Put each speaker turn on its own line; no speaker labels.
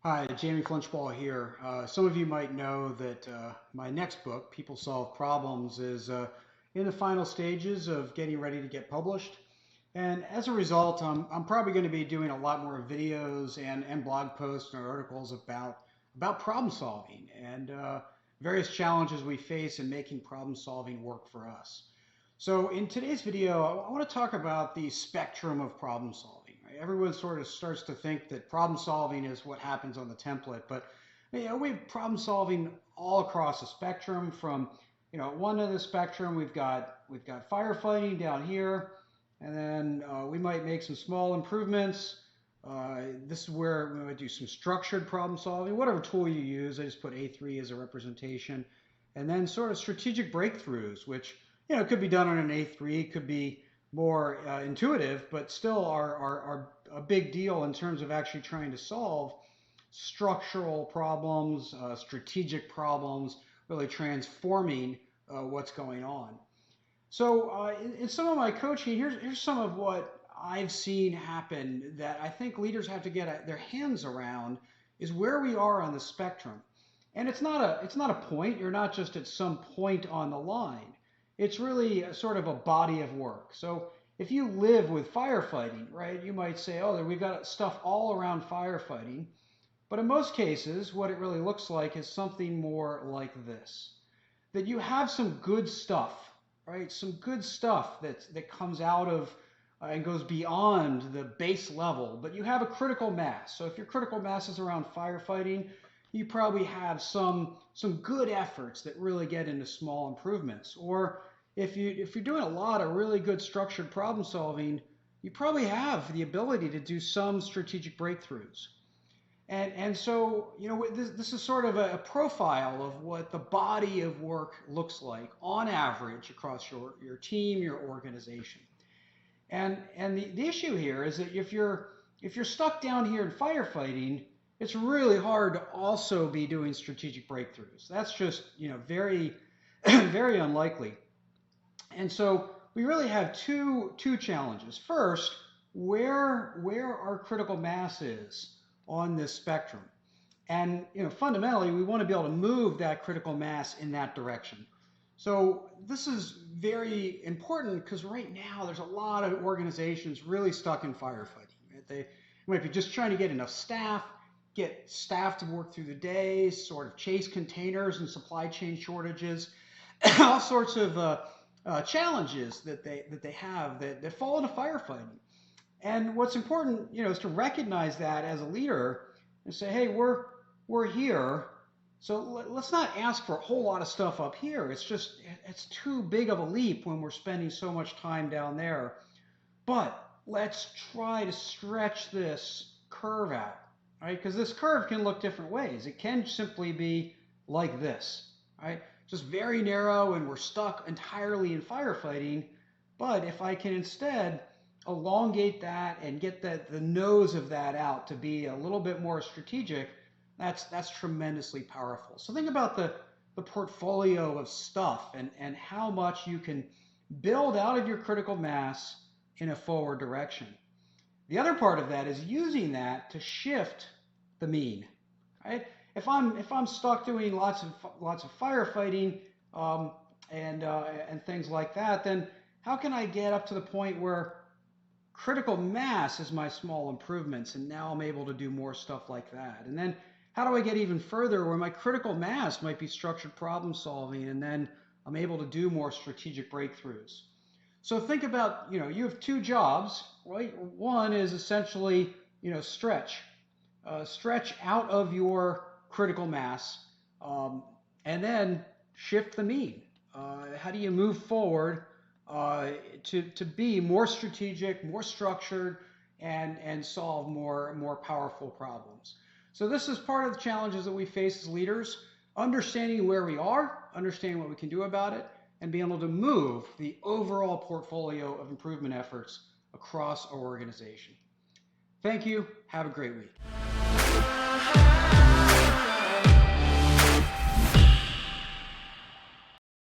Hi, Jamie Flinchball here. Some of you might know that my next book, People Solve Problems, is in the final stages of getting ready to get published. And as a result, I'm probably going to be doing a lot more videos and blog posts and articles about problem solving and various challenges we face in making problem solving work for us. So in today's video, I want to talk about the spectrum of problem solving. Right? Everyone sort of starts to think that problem solving is what happens on the template, but we have problem solving all across the spectrum. From one end of the spectrum, we've got firefighting down here, and then we might make some small improvements. This is where we might do some structured problem solving, whatever tool you use. I just put A3 as a representation, and then sort of strategic breakthroughs, which could be done on an A3, could be more intuitive, but still are a big deal in terms of actually trying to solve structural problems, strategic problems, really transforming what's going on. So in some of my coaching, here's some of what I've seen happen that I think leaders have to get their hands around is where we are on the spectrum. And it's not a point. You're not just at some point on the line. It's really sort of a body of work. So if you live with firefighting, right, you might say, oh, we've got stuff all around firefighting. But in most cases, what it really looks like is something more like this. That you have some good stuff, right? Some good stuff that comes out of and goes beyond the base level, but you have a critical mass. So if your critical mass is around firefighting, you probably have some good efforts that really get into small improvements. Or if you're doing a lot of really good structured problem solving, you probably have the ability to do some strategic breakthroughs. And so, this is sort of a profile of what the body of work looks like on average across your team, your organization. And the issue here is that if you're stuck down here in firefighting, it's really hard to also be doing strategic breakthroughs. That's just, very, very unlikely. And so we really have two challenges. First, where our critical mass is on this spectrum. And fundamentally, we want to be able to move that critical mass in that direction. So this is very important because right now there's a lot of organizations really stuck in firefighting. Right? They might be just trying to get enough staff, get staff to work through the day, sort of chase containers and supply chain shortages, all sorts of challenges that they have that fall into firefighting. And what's important, is to recognize that as a leader and say, hey, we're here. So let's not ask for a whole lot of stuff up here. It's too big of a leap when we're spending so much time down there. But let's try to stretch this curve out, right? Because this curve can look different ways. It can simply be like this, right? Just very narrow and we're stuck entirely in firefighting. But if I can instead elongate that and get the nose of that out to be a little bit more strategic, that's tremendously powerful. So think about the portfolio of stuff and how much you can build out of your critical mass in a forward direction. The other part of that is using that to shift the mean, right? If I'm stuck doing lots of firefighting and things like that, then how can I get up to the point where critical mass is my small improvements, and now I'm able to do more stuff like that? And then how do I get even further where my critical mass might be structured problem solving, and then I'm able to do more strategic breakthroughs? So think about, you have two jobs, right? One is essentially, stretch out of your critical mass, and then shift the mean. How do you move forward to be more strategic, more structured, and solve more powerful problems? So this is part of the challenges that we face as leaders, understanding where we are, understanding what we can do about it, and being able to move the overall portfolio of improvement efforts across our organization. Thank you. Have a great week.